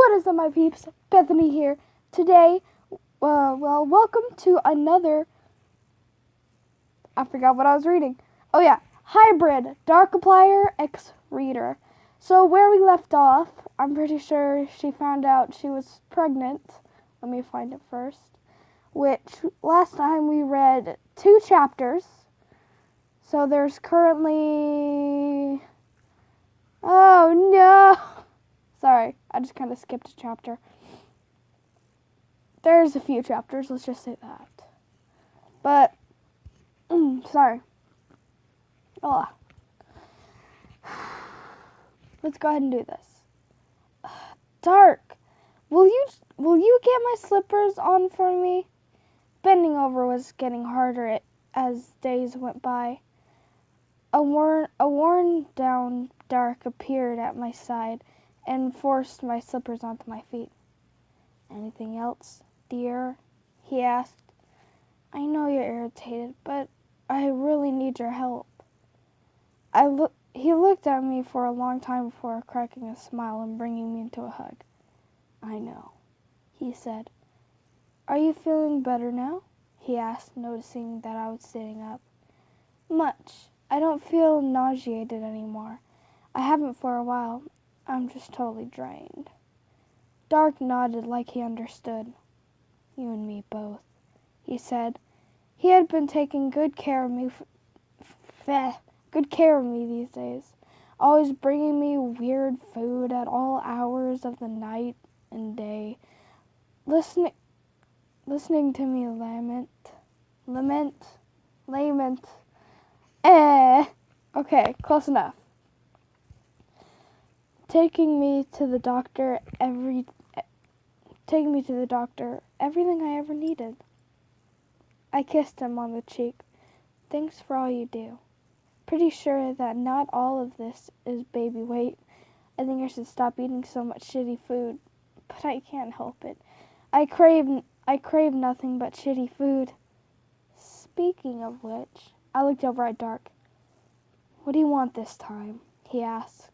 What is up, my peeps? Bethany here. Today, welcome to another... I forgot what I was reading. Oh yeah, Hybrid, Darkaplier X Reader. So where we left off, I'm pretty sure she found out she was pregnant. Let me find it first. Which, last time we read 2 chapters. So there's currently... Oh no! Sorry, I just kind of skipped a chapter. There's a few chapters, let's just say that. But, sorry. Oh. Let's go ahead and do this. Dark, will you get my slippers on for me? Bending over was getting harder as days went by. A worn down Dark appeared at my side and forced my slippers onto my feet. Anything else, dear? He asked. I know you're irritated, but I really need your help. He looked at me for a long time before cracking a smile and bringing me into a hug. I know, he said. Are you feeling better now? He asked, noticing that I was sitting up. Much. I don't feel nauseated anymore. I haven't for a while. I'm just totally drained. Dark nodded like he understood. You and me both, he said. He had been taking good care of me these days, always bringing me weird food at all hours of the night and day, listening to me lament. Okay, close enough. Taking me to the doctor, everything I ever needed. I kissed him on the cheek. Thanks for all you do. Pretty sure that not all of this is baby weight. I think I should stop eating so much shitty food, but I can't help it. I crave nothing but shitty food. Speaking of which, I looked over at Dark. What do you want this time? He asked.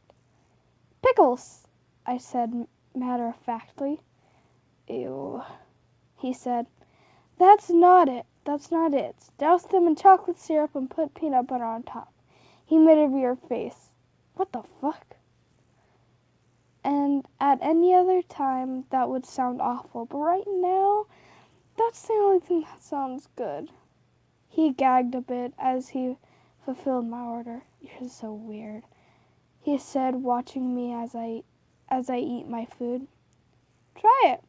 Pickles, I said matter-of-factly. Ew, he said. That's not it. Douse them in chocolate syrup and put peanut butter on top. He made a weird face. What the fuck? And at any other time, that would sound awful. But right now, that's the only thing that sounds good. He gagged a bit as he fulfilled my order. You're so weird, he said, watching me as I eat my food. Try it,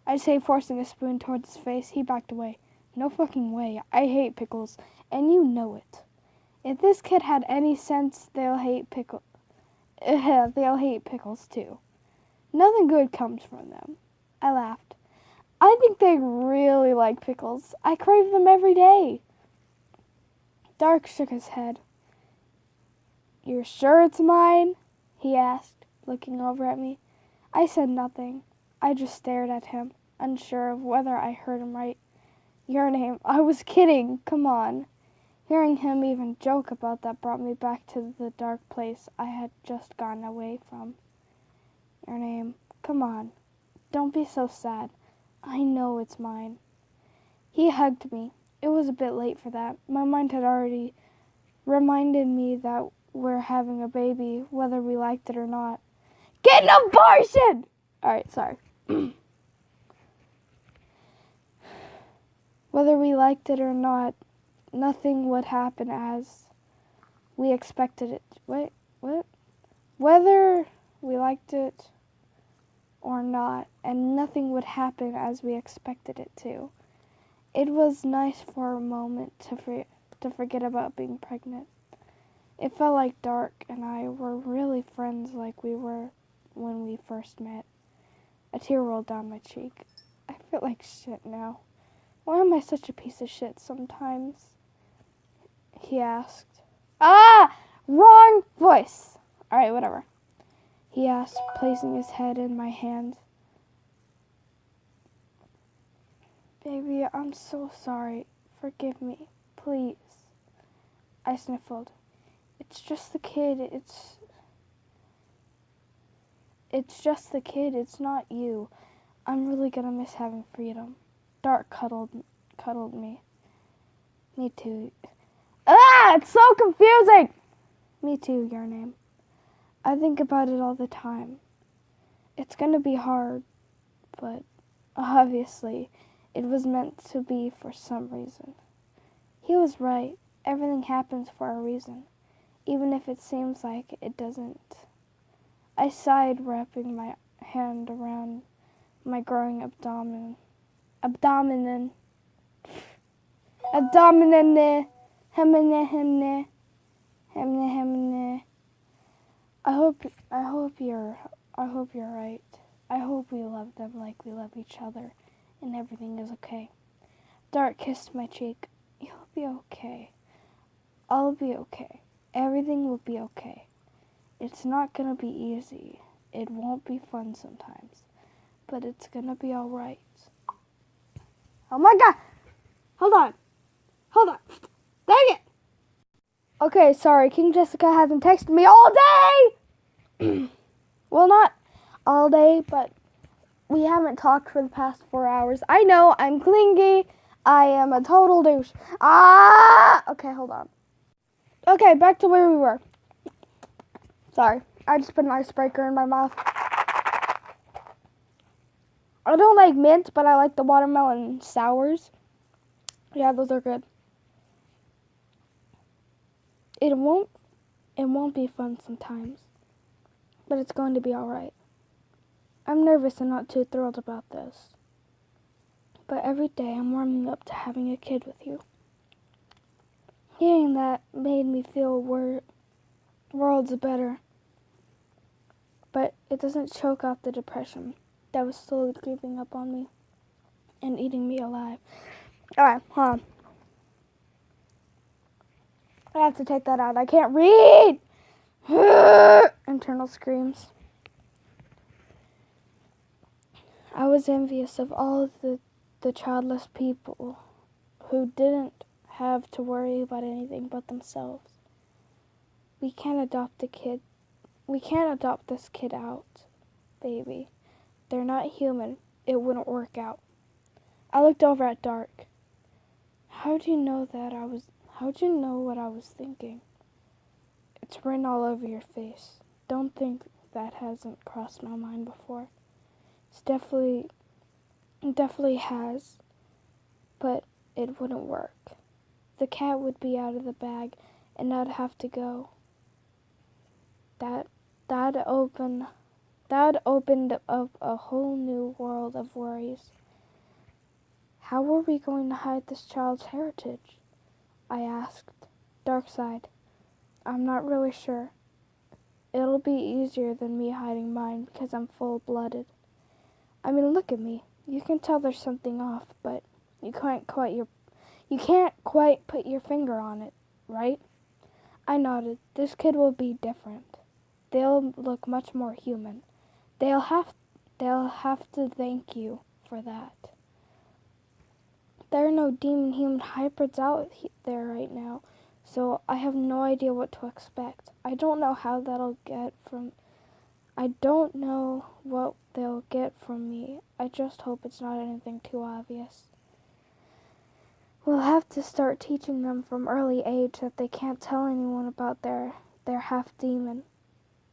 I say, forcing a spoon towards his face. He backed away. No fucking way. I hate pickles, and you know it. If this kid had any sense, they'll hate pickles too. Nothing good comes from them. I laughed. I think they really like pickles. I crave them every day. Dark shook his head. You're sure it's mine? He asked, looking over at me. I said nothing. I just stared at him, unsure of whether I heard him right. Your name. I was kidding. Come on. Hearing him even joke about that brought me back to the dark place I had just gotten away from. Your name. Come on. Don't be so sad. I know it's mine. He hugged me. It was a bit late for that. My mind had already reminded me that we're having a baby, whether we liked it or not. Get an abortion! Alright, sorry. Whether we liked it or not, nothing would happen as we expected it. Wait, what? Whether we liked it or not, and nothing would happen as we expected it to. It was nice for a moment to forget about being pregnant. It felt like Dark and I were really friends like we were when we first met. A tear rolled down my cheek. I feel like shit now. Why am I such a piece of shit sometimes? He asked. Wrong voice. Alright, whatever. He asked, placing his head in my hand. Baby, I'm so sorry. Forgive me, please. I sniffled. It's just the kid. It's just the kid. It's not you. I'm really gonna miss having freedom. Dark cuddled me. Me too. Ah! It's so confusing! Me too, your name. I think about it all the time. It's gonna be hard, but obviously it was meant to be for some reason. He was right. Everything happens for a reason, even if it seems like it doesn't. I sighed, wrapping my hand around my growing abdomen. Hemine, hemine. I hope you're right. I hope we love them like we love each other and everything is okay. Dark kissed my cheek. You'll be okay. I'll be okay. Everything will be okay. It's not gonna be easy. It won't be fun sometimes. But it's gonna be alright. Oh my god! Hold on. Dang it! Okay, sorry. King Jessica hasn't texted me all day! Well, not all day, but we haven't talked for the past 4 hours. I know, I'm clingy. I am a total douche. Okay, hold on. Okay, back to where we were. Sorry, I just put an icebreaker in my mouth. I don't like mint, but I like the watermelon sours. Yeah, those are good. It won't be fun sometimes, but it's going to be alright. I'm nervous and not too thrilled about this, but every day I'm warming up to having a kid with you. Hearing that made me feel worlds better, but it doesn't choke out the depression that was slowly creeping up on me and eating me alive. Alright, hold on. I have to take that out. I can't read! Internal screams. I was envious of all of the childless people who didn't have to worry about anything but themselves. We can't adopt this kid out, baby. They're not human. It wouldn't work out. I looked over at Dark. How'd you know what I was thinking? It's written all over your face. Don't think that hasn't crossed my mind before. It definitely has, but it wouldn't work. The cat would be out of the bag, and I'd have to go. That opened up a whole new world of worries. How were we going to hide this child's heritage? I asked. Dark sighed. I'm not really sure. It'll be easier than me hiding mine because I'm full-blooded. I mean, look at me. You can tell there's something off, but you can't quite put your finger on it, right? I nodded. This kid will be different. They'll look much more human. They'll have to thank you for that. There are no demon human hybrids out there right now, so I have no idea what to expect. I don't know what they'll get from me. I just hope it's not anything too obvious. We'll have to start teaching them from early age that they can't tell anyone about their half demon.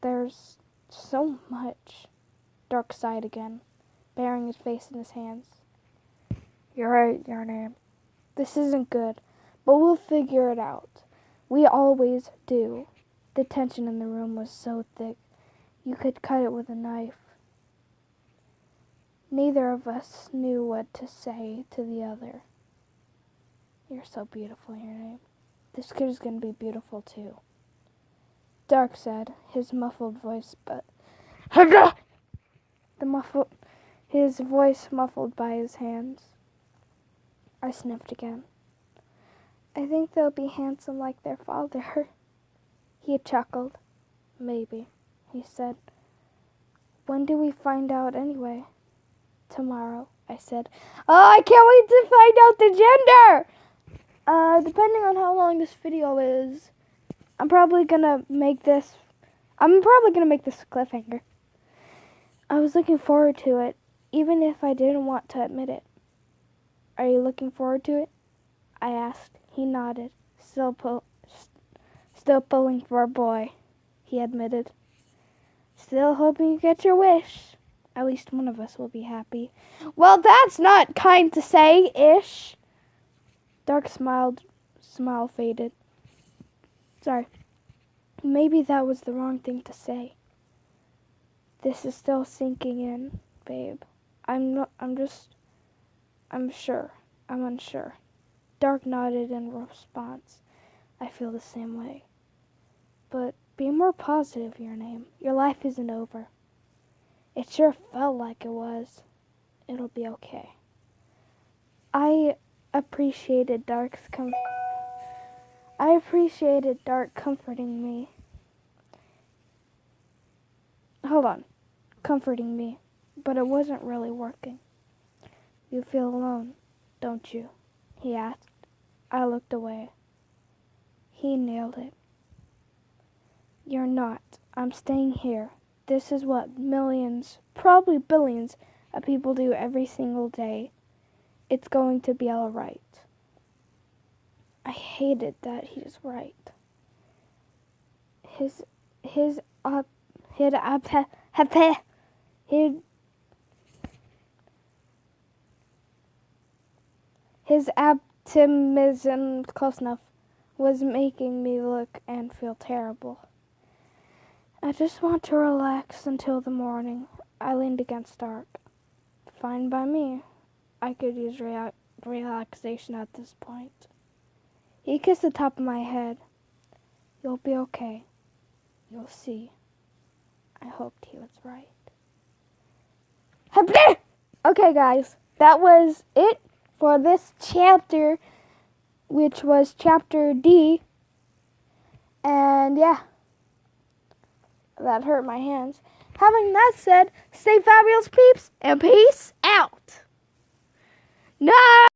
There's so much. Dark sighed again, burying his face in his hands. You're right, your name. This isn't good, but we'll figure it out. We always do. The tension in the room was so thick, you could cut it with a knife. Neither of us knew what to say to the other. You're so beautiful, your name. This kid is going to be beautiful too. Dark said, his muffled voice, his voice muffled by his hands. I sniffed again. I think they'll be handsome like their father. He chuckled. Maybe, he said. When do we find out anyway? Tomorrow, I said. Oh, I can't wait to find out the gender! Depending on how long this video is, I'm probably gonna make this a cliffhanger. I was looking forward to it, even if I didn't want to admit it. Are you looking forward to it? I asked. He nodded, still pulling for a boy, he admitted. Still hoping you get your wish. At least one of us will be happy. Well, that's not kind to say, Ish. Dark smile faded. Sorry. Maybe that was the wrong thing to say. This is still sinking in, babe. I'm unsure. Dark nodded in response. I feel the same way. But be more positive, your name. Your life isn't over. It sure felt like it was. It'll be okay. I appreciated Dark comforting me. Comforting me, but it wasn't really working. You feel alone, don't you? He asked. I looked away. He nailed it. You're not. I'm staying here. This is what millions, probably billions, of people do every single day. It's going to be all right. I hated that he's right. His optimism, close enough, was making me look and feel terrible. I just want to relax until the morning. I leaned against Dark. Fine by me. I could use relaxation at this point. He kissed the top of my head. You'll be okay. You'll see. I hoped he was right. Okay, guys, that was it for this chapter, which was chapter D. And yeah, that hurt my hands. Having that said, stay fabulous, peeps, and peace out. No!